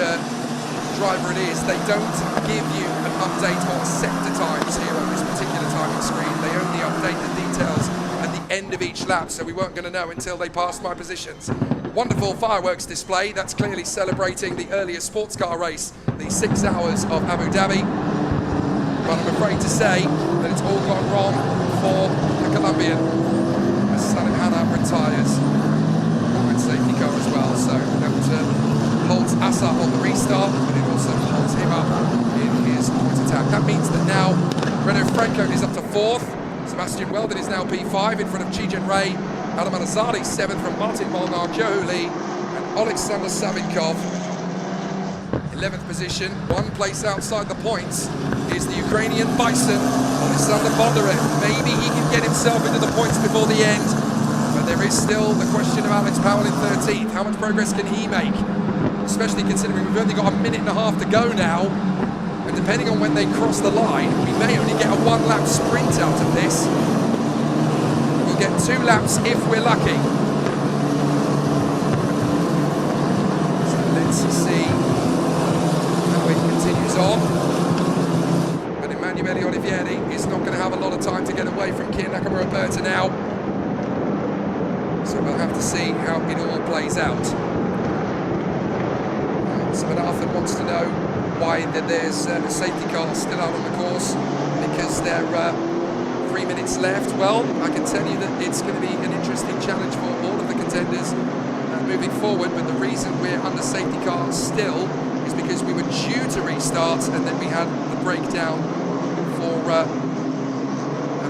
driver it is, they don't give you an update on sector times here on this particular timing screen. They only update the details at the end of each lap, so we weren't going to know until they passed my positions. Wonderful fireworks display. That's clearly celebrating the earlier sports car race, the 6 hours of Abu Dhabi. But I'm afraid to say that it's all gone wrong for the Colombian as Salim Hanna retires. And safety car as well, so that holds us up on the restart, but it also holds him up in his point attack. That means that now Renault Franco is up to fourth. Sebastian Weldon is now P5 in front of Chijen Ray. Adam Anazari, 7th from Martin Molnar, Joe Lee, and Alexander Savinkov. 11th position, one place outside the points, is the Ukrainian Bison, Alexander Bondarev. Maybe he can get himself into the points before the end, but there is still the question of Alex Powell in 13th. How much progress can he make? Especially considering we've only got a minute and a half to go now, and depending on when they cross the line, we may only get a one-lap sprint out of this. Get 2 laps if we're lucky. So let's see how it continues on. But Emanuele Olivieri is not going to have a lot of time to get away from Kier Nakamura Berta now. So we'll have to see how it all plays out. Simon Arthur wants to know why there's a safety car still out on the course, because they're 3 minutes left. Well, I can tell you that it's going to be an interesting challenge for all of the contenders moving forward, but the reason we're under safety car still is because we were due to restart and then we had the breakdown for a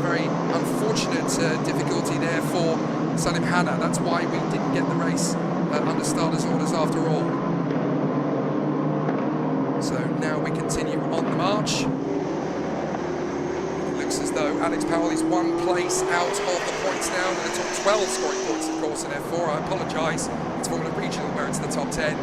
very unfortunate difficulty there for Salim Hanna. That's why we didn't get the race under starters orders after all. So now we continue on the march. As though Alex Powell is one place out of the points now, with the top 12 scoring points, of course, in F4. I apologise, it's Formula Regional where it's the top 10.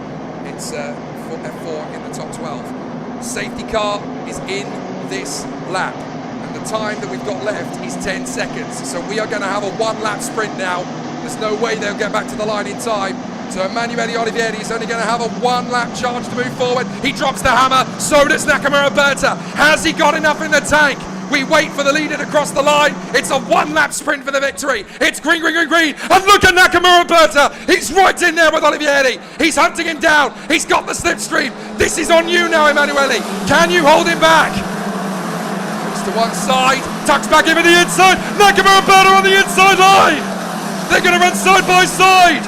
It's for F4 in the top 12. Safety car is in this lap, and the time that we've got left is 10 seconds. So we are going to have a one-lap sprint now. There's no way they'll get back to the line in time. So Emanuele Olivieri is only going to have a one-lap charge to move forward. He drops the hammer, so does Nakamura Berta. Has he got enough in the tank? We wait for the leader to cross the line. It's a one-lap sprint for the victory. It's green, green, green, green. And look at Nakamura Berta. He's right in there with Olivieri. He's hunting him down. He's got the slipstream. This is on you now, Emanuele. Can you hold him back? Goes to one side. Tucks back in with the inside. Nakamura Berta on the inside line. They're going to run side by side.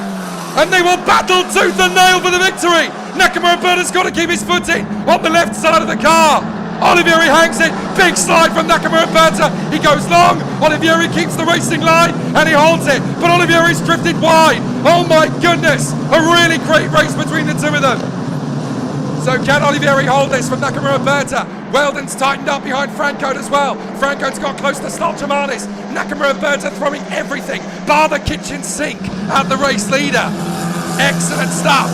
And they will battle tooth and nail for the victory. Nakamura Berta's got to keep his footing on the left side of the car. Olivieri hangs it, big slide from Nakamura Berta, he goes long, Olivieri keeps the racing line and he holds it, but Olivieri's drifted wide. Oh my goodness, a really great race between the two of them. So can Olivieri hold this from Nakamura Berta? Weldon's tightened up behind Franco as well. Franco's got close to Stolchamanis. Nakamura Berta throwing everything, bar the kitchen sink at the race leader. Excellent stuff.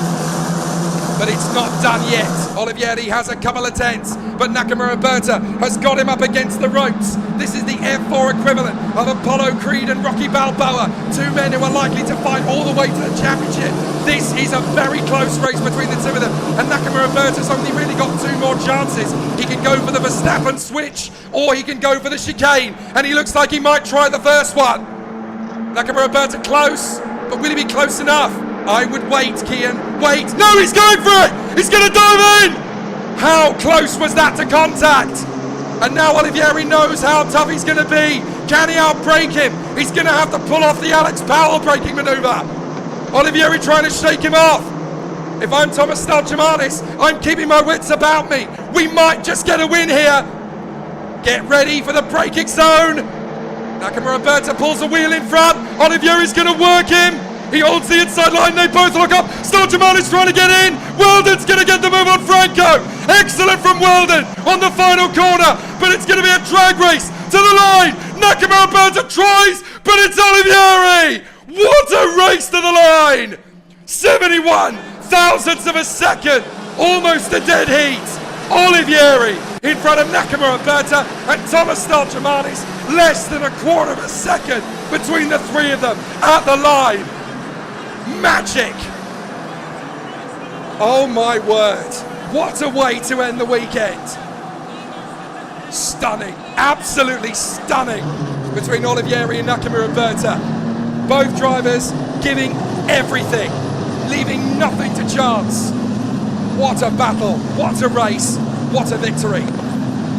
but it's not done yet. Olivieri has a couple of tents, but Nakamura Berta has got him up against the ropes. This is the F4 equivalent of Apollo Creed and Rocky Balboa, two men who are likely to fight all the way to the championship. This is a very close race between the two of them, and Nakamura Berta's only really got two more chances. He can go for the Verstappen switch, or he can go for the chicane, and he looks like he might try the first one. Nakamura Berta close, but will he be close enough? I would wait, Kian, wait. No, he's going for it! He's going to dive in! How close was that to contact? And now Olivieri knows how tough he's going to be. Can he outbrake him? He's going to have to pull off the Alex Powell braking manoeuvre. Olivieri trying to shake him off. If I'm Thomas Stalgimanis, I'm keeping my wits about me. We might just get a win here. Get ready for the braking zone. Nakamura Berta pulls a wheel in front. Olivieri's going to work him. He holds the inside line, they both look up. Stalgimanis trying to get in. Weldon's going to get the move on Franco. Excellent from Weldon on the final corner, but it's going to be a drag race to the line. Nakamura Berta tries, but it's Olivieri. What a race to the line. 71 thousandths of a second, almost a dead heat. Olivieri in front of Nakamura Berta and Thomas Stalgimanis, less than a quarter of a second between the three of them at the line. Magic! Oh my word, what a way to end the weekend. Stunning, absolutely stunning between Olivieri and Nakamura Berta. Both drivers giving everything, leaving nothing to chance. What a battle, what a race, what a victory.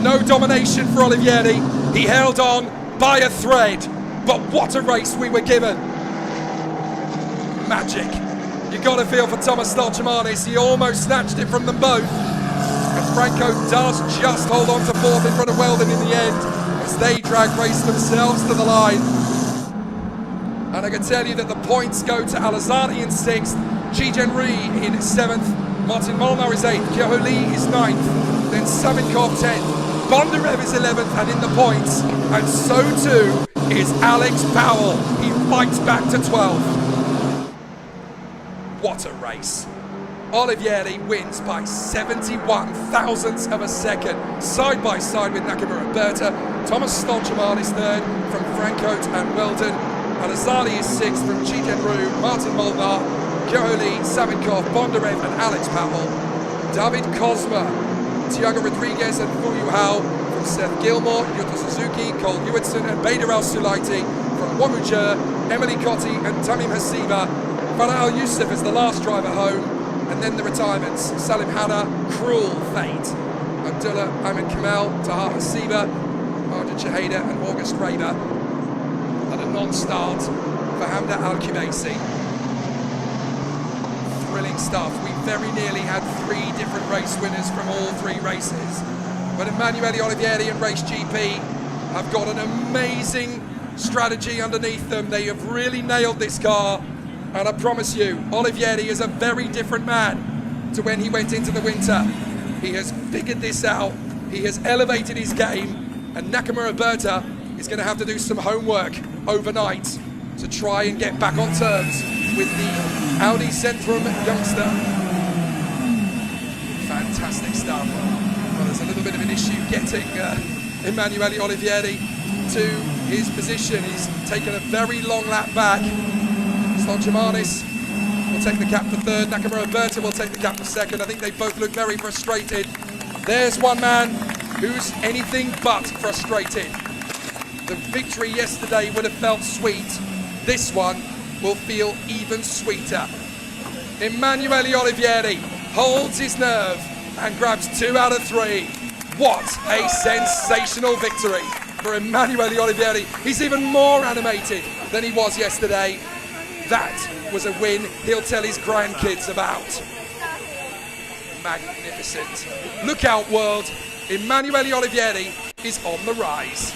No domination for Olivieri, he held on by a thread, but what a race we were given. Magic. You got to feel for Thomas Stalgimanis, he almost snatched it from them both. And Franco does just hold on to fourth in front of Weldon in the end, as they drag race themselves to the line. And I can tell you that the points go to Alazzani in 6th, Ji-Jen Ri in 7th, Martin Molnar is 8th, Kyoho Lee is 9th, then Savinkov 10th, Bondarev is 11th and in the points, and so too is Alex Powell. He fights back to 12th. What a race. Olivieri wins by 71 thousandths of a second, side by side with Nakamura Berta. Thomas Stalgimanis third from Franco and Weldon. Alazzani is 6th from Ji-Jen Ri, Martin Molnar, Kyoho Lee, Savinkov, Bondarev and Alex Powell. David Kozma, Thiago Rodriguez and Fuyu Hao from Seth Gilmore, Yuto Suzuki, Cole Hewitson and Bader Al-Sulaiti from Wamujur, Emily Cotti and Tamim Hasiba. Farah Al-Yusuf is the last driver home, and then the retirements. Salim Hanna, Cruel Fate. Abdullah Ahmed Kamal, Taha Hasiba, Arjun Shaheda and August Raber. And a non-start for Hamda Al-Kubaisi. Thrilling stuff. We very nearly had 3 different race winners from all 3 races. But Emanuele Olivieri and Race GP have got an amazing strategy underneath them. They have really nailed this car. And I promise you, Olivieri is a very different man to when he went into the winter. He has figured this out. He has elevated his game. And Nakamura Berta is going to have to do some homework overnight to try and get back on terms with the Audi Centrum youngster. Fantastic stuff. Well, there's a little bit of an issue getting Emanuele Olivieri to his position. He's taken a very long lap back. Stalgimanis will take the cap for third. Nakamura Berta will take the cap for second. I think they both look very frustrated. There's one man who's anything but frustrated. The victory yesterday would have felt sweet. This one will feel even sweeter. Emanuele Olivieri holds his nerve and grabs 2 out of 3. What a sensational victory for Emanuele Olivieri. He's even more animated than he was yesterday. That was a win he'll tell his grandkids about. Magnificent. Look out, world. Emanuele Olivieri is on the rise.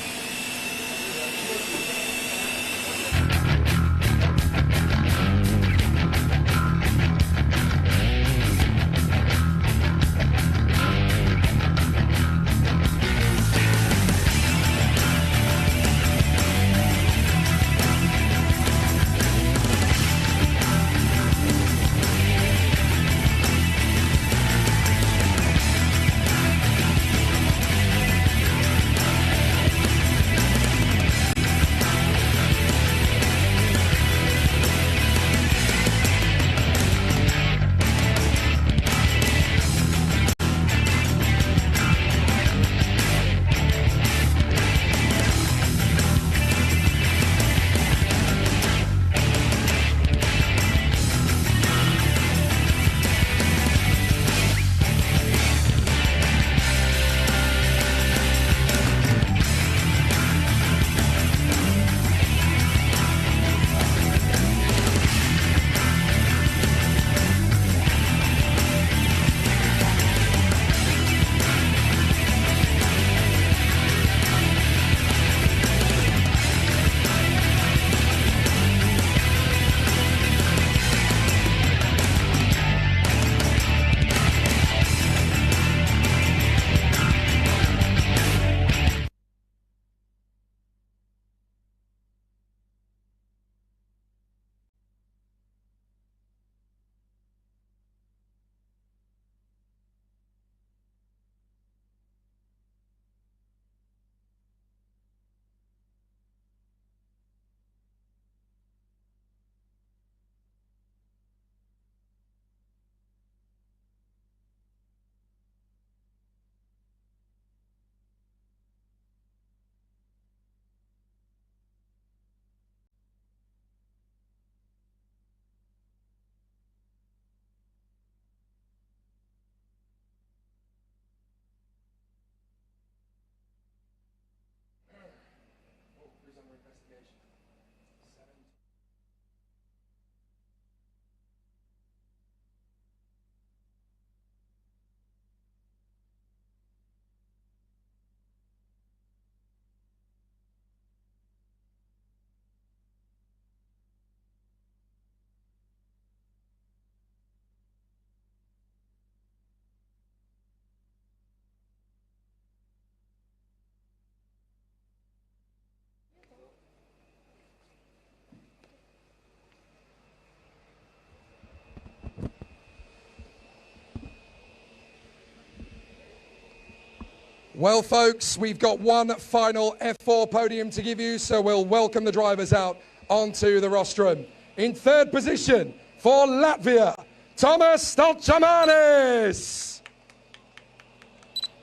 Well, folks, we've got one final F4 podium to give you, so we'll welcome the drivers out onto the rostrum. In third position for Latvia, Tomas Stalčamanis.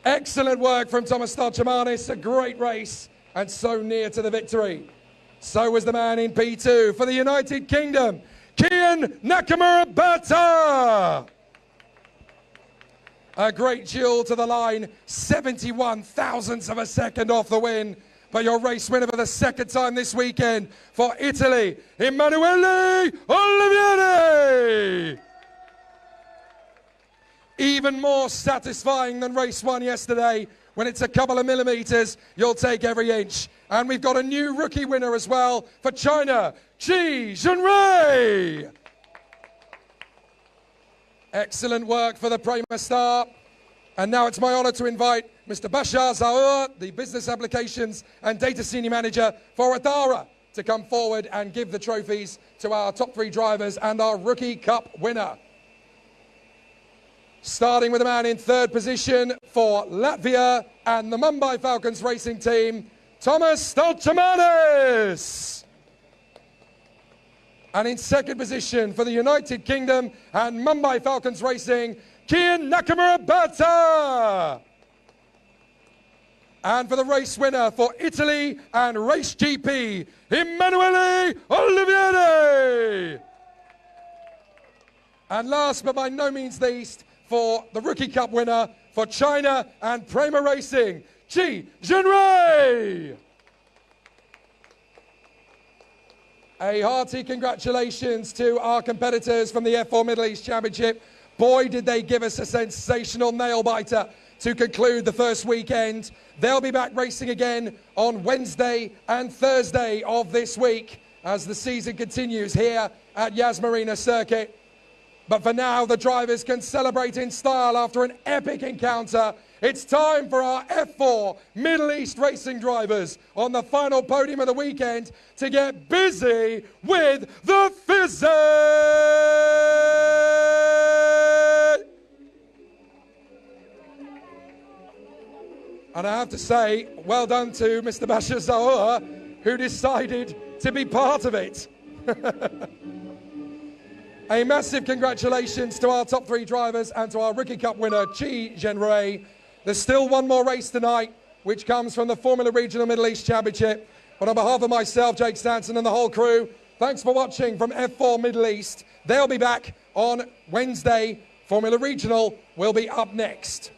Excellent work from Tomas Stalčamanis, a great race and so near to the victory. So was the man in P2 for the United Kingdom, Kian Nakamura-Bata. A great duel to the line, 71 thousandths of a second off the win. But your race winner for the second time this weekend for Italy, Emanuele Olivieri. Even more satisfying than race one yesterday. When it's a couple of millimeters, you'll take every inch. And we've got a new rookie winner as well for China, Ji Zhenrui. Excellent work for the Prima Star. And now it's my honor to invite Mr. Bashar Zaur, the Business Applications and Data Senior Manager for Adara, to come forward and give the trophies to our top 3 drivers and our Rookie Cup winner. Starting with the man in third position for Latvia and the Mumbai Falcons racing team, Tomas Stalčamanis. And in second position for the United Kingdom and Mumbai Falcons Racing, Kian Nakamura-Bata. And for the race winner for Italy and Race GP, Emanuele Olivieri. And last but by no means least, for the Rookie Cup winner for China and Prima Racing, Ji Zhenrui. A hearty congratulations to our competitors from the F4 Middle East Championship. Boy, did they give us a sensational nail-biter to conclude the first weekend. They'll be back racing again on Wednesday and Thursday of this week as the season continues here at Yas Marina Circuit. But for now, the drivers can celebrate in style after an epic encounter. It's time for our F4 Middle East racing drivers on the final podium of the weekend to get busy with the fizzing. And I have to say, well done to Mr. Bashar Zaur, who decided to be part of it. A massive congratulations to our top 3 drivers and to our Rookie Cup winner, Ji Zhenrui. There's still one more race tonight, which comes from the Formula Regional Middle East Championship. But on behalf of myself, Jake Stanton, and the whole crew, thanks for watching from F4 Middle East. They'll be back on Wednesday. Formula Regional will be up next.